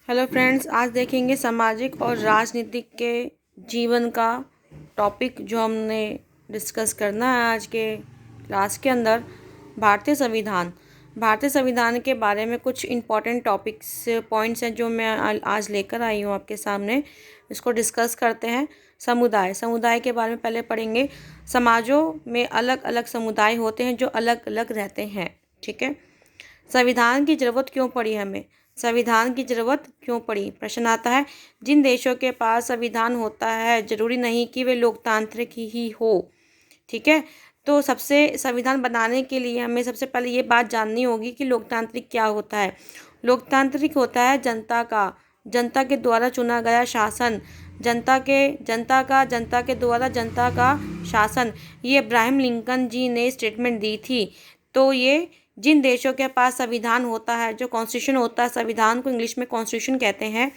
Hello friends, आज देखेंगे सामाजिक और राजनीतिक के जीवन का टॉपिक जो हमने डिस्कस करना है आज के क्लास के अंदर। भारतीय संविधान के बारे में कुछ इम्पॉर्टेंट टॉपिक्स पॉइंट्स हैं जो मैं आज लेकर आई हूँ आपके सामने। इसको डिस्कस करते हैं। समुदाय के बारे में पहले पढ़ेंगे। समाजों में अलग अलग समुदाय होते हैं जो अलग अलग रहते हैं। ठीक है। संविधान की ज़रूरत क्यों पड़ी हमें? संविधान की ज़रूरत क्यों पड़ी? प्रश्न आता है। जिन देशों के पास संविधान होता है ज़रूरी नहीं कि वे लोकतांत्रिक ही हो। ठीक है। तो सबसे संविधान बनाने के लिए हमें सबसे पहले ये बात जाननी होगी कि लोकतांत्रिक क्या होता है। लोकतांत्रिक होता है जनता के द्वारा चुना गया शासन। जनता के द्वारा जनता का शासन। ये अब्राहम लिंकन जी ने स्टेटमेंट दी थी। तो ये जिन देशों के पास संविधान होता है, जो कॉन्स्टिट्यूशन होता है, संविधान को इंग्लिश में कॉन्स्टिट्यूशन कहते हैं,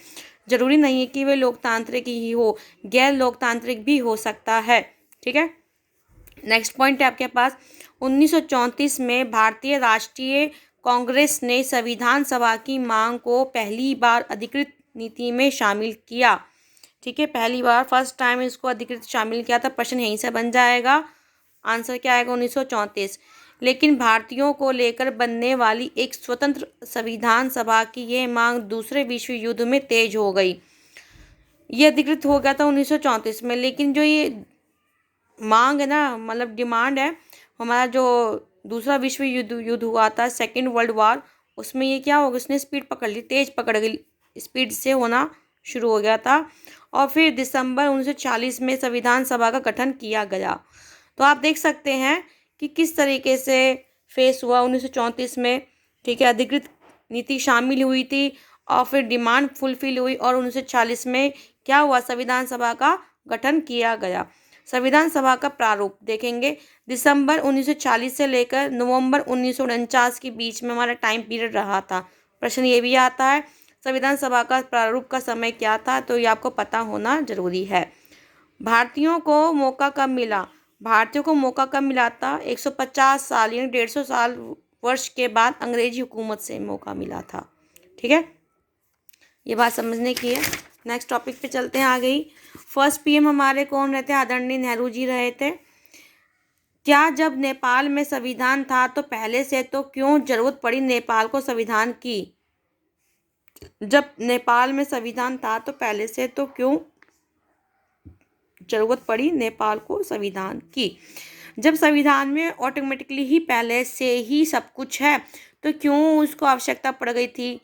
जरूरी नहीं है कि वे लोकतांत्रिक ही हो, गैर लोकतांत्रिक भी हो सकता है। ठीक है। नेक्स्ट पॉइंट है आपके पास। 1934 में भारतीय राष्ट्रीय कांग्रेस ने संविधान सभा की मांग को पहली बार अधिकृत नीति में शामिल किया। ठीक है, पहली बार फर्स्ट टाइम इसको अधिकृत शामिल किया था। प्रश्न यहीं से बन जाएगा। आंसर क्या आएगा? 1934। लेकिन भारतीयों को लेकर बनने वाली एक स्वतंत्र संविधान सभा की यह मांग दूसरे विश्व युद्ध में तेज हो गई। ये अधिकृत हो गया था 1934 में, लेकिन जो ये मांग है ना, मतलब डिमांड है, हमारा जो दूसरा विश्व युद्ध हुआ था, सेकेंड वर्ल्ड वॉर, उसमें ये क्या हो गया, उसने स्पीड पकड़ ली, तेज पकड़ गई, स्पीड से होना शुरू हो गया था। और फिर दिसंबर 1940 में संविधान सभा का गठन किया गया। तो आप देख सकते हैं कि किस तरीके से फेस हुआ 1934 में। ठीक है, अधिकृत नीति शामिल हुई थी और फिर डिमांड फुलफिल हुई और 1940 में क्या हुआ, संविधान सभा का गठन किया गया। संविधान सभा का प्रारूप देखेंगे। दिसंबर 1940 से लेकर नवंबर 1949 के बीच में हमारा टाइम पीरियड रहा था। प्रश्न ये भी आता है, संविधान सभा का प्रारूप का समय क्या था? तो ये आपको पता होना जरूरी है। भारतीयों को मौका कब मिला? भारतीयों को मौका कब मिला था? 150 साल यानी 150 साल वर्ष के बाद अंग्रेजी हुकूमत से मौका मिला था। ठीक है, ये बात समझने की है। नेक्स्ट टॉपिक पे चलते हैं आगे ही। फर्स्ट पीएम हमारे कौन रहते हैं? आदरणीय नेहरू जी रहे थे। क्या जब नेपाल में संविधान था तो पहले से तो क्यों जरूरत पड़ी नेपाल को संविधान की? जब नेपाल में संविधान था तो पहले से तो क्यों जरूरत पड़ी नेपाल को संविधान की? जब संविधान में ऑटोमेटिकली ही पहले से ही सब कुछ है तो क्यों उसको आवश्यकता पड़ गई थी?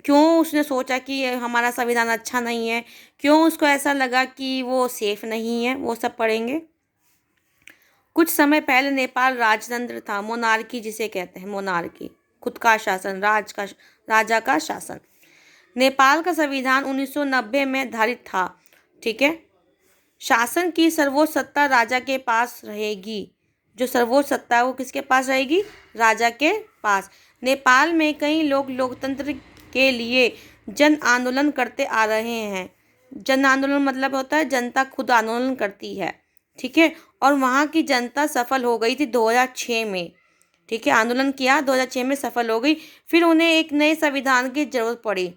क्यों उसने सोचा कि हमारा संविधान अच्छा नहीं है? क्यों उसको ऐसा लगा कि वो सेफ नहीं है? वो सब पढ़ेंगे। कुछ समय पहले नेपाल राजतंत्र था, मोनार्की जिसे कहते हैं, मोनार्की, खुद का शासन, राजा का शासन। नेपाल का संविधान 1990 में धारित था। ठीक है, शासन की सर्वोच्च सत्ता राजा के पास रहेगी। जो सर्वोच्च सत्ता है वो किसके पास रहेगी? राजा के पास। नेपाल में कई लोग लोकतंत्र के लिए जन आंदोलन करते आ रहे हैं। जन आंदोलन मतलब होता है जनता खुद आंदोलन करती है। ठीक है, और वहाँ की जनता सफल हो गई थी 2006 में। ठीक है, आंदोलन किया, 2006 में सफल हो गई। फिर उन्हें एक नए संविधान की जरूरत पड़ी।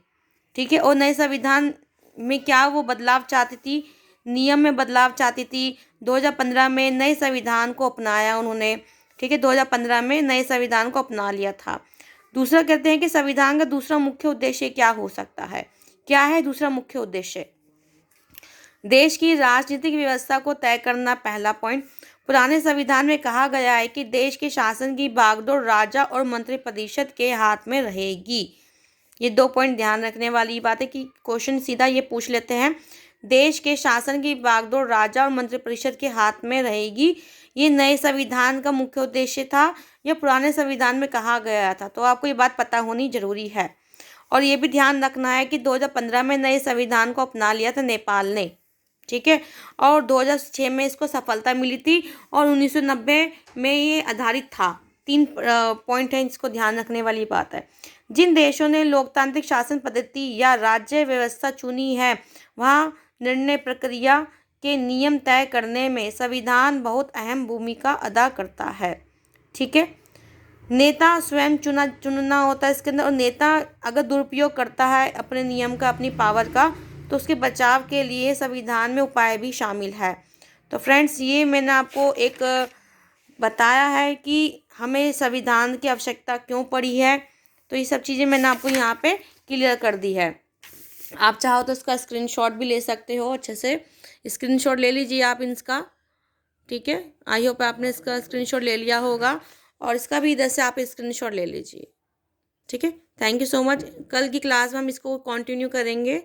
ठीक है, और नए संविधान में क्या वो बदलाव चाहती थी? नियम में बदलाव चाहती थी। 2015 में नए संविधान को अपनाया उन्होंने। ठीक है, 2015 में नए संविधान को अपना लिया था। दूसरा कहते हैं कि संविधान का दूसरा मुख्य उद्देश्य क्या हो सकता है? क्या है दूसरा मुख्य उद्देश्य? देश की राजनीतिक व्यवस्था को तय करना, पहला पॉइंट। पुराने संविधान में कहा गया है कि देश के शासन की बागडोर राजा और मंत्रिपरिषद के हाथ में रहेगी। ये 2 पॉइंट ध्यान रखने वाली बात है कि क्वेश्चन सीधा ये पूछ लेते हैं, देश के शासन की बागडोर राजा और मंत्रिपरिषद के हाथ में रहेगी। ये नए संविधान का मुख्य उद्देश्य था या पुराने संविधान में कहा गया था? तो आपको ये बात पता होनी जरूरी है। और ये भी ध्यान रखना है कि 2015 में नए संविधान को अपना लिया था नेपाल ने। ठीक है, और 2006 में इसको सफलता मिली थी और 1990 में ये आधारित था। 3 पॉइंट है, इसको ध्यान रखने वाली बात है। जिन देशों ने लोकतांत्रिक शासन पद्धति या राज्य व्यवस्था चुनी है वहाँ निर्णय प्रक्रिया के नियम तय करने में संविधान बहुत अहम भूमिका अदा करता है। ठीक है, नेता स्वयं चुनना होता है इसके अंदर, और नेता अगर दुरुपयोग करता है अपने नियम का, अपनी पावर का, तो उसके बचाव के लिए संविधान में उपाय भी शामिल है। तो फ्रेंड्स, ये मैंने आपको एक बताया है कि हमें संविधान की आवश्यकता क्यों पड़ी है। तो ये सब चीज़ें मैंने आपको यहाँ पे क्लियर कर दी है। आप चाहो तो इसका स्क्रीनशॉट भी ले सकते हो, अच्छे से स्क्रीनशॉट ले लीजिए आप इसका। ठीक है, आई होप आपने इसका स्क्रीनशॉट ले लिया होगा, और इसका भी इधर से आप स्क्रीनशॉट ले लीजिए। ठीक है, थैंक यू सो मच। कल की क्लास में हम इसको कंटिन्यू करेंगे।